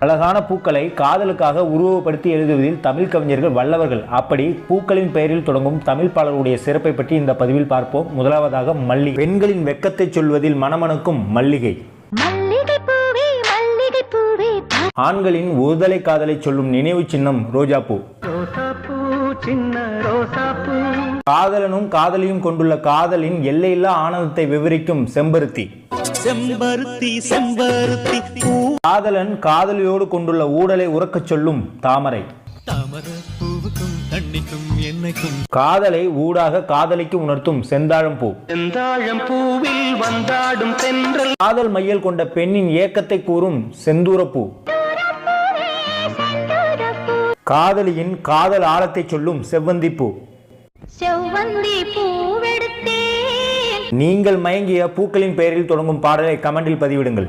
அழகான பூக்களை காதலுக்காக உருவப்படுத்தி எழுதுவதில் தமிழ் கவிஞர்கள் வல்லவர்கள். அப்படி பூக்களின் பெயரில் தொடங்கும் தமிழ் பாடலுடைய சிறப்பை பற்றி இந்த பதிவில் பார்ப்போம். முதலாவதாக மல்லிகை. பெண்களின் வெட்கத்தை சொல்வதில் மணமணக்கும் மல்லிகை. ஆண்களின் ஒருதலை காதலை சொல்லும் நினைவு சின்னம் ரோஜாப்பூ. காதலனும் காதலியும் கொண்டுள்ள காதலின் எல்லையில்லா ஆனந்தத்தை விவரிக்கும் செம்பருத்தி. காதலன் காதலியோடு கொண்டுள்ள ஊடலை உறக்கச் சொல்லும் தாமரை. காதலை ஊடாக காதலிக்கு உணர்த்தும் செந்தாழம்பூ. காதல் மையல் கொண்ட பெண்ணின் ஏக்கத்தை கூறும் செந்தூரப்பூ. காதலியின் காதல் ஆழத்தை சொல்லும் செவ்வந்திப்பூ. நீங்கள் மயங்கிய பூக்களின் பெயரில் தொடங்கும் பாடலை கமெண்டில் பதிவிடுங்கள்.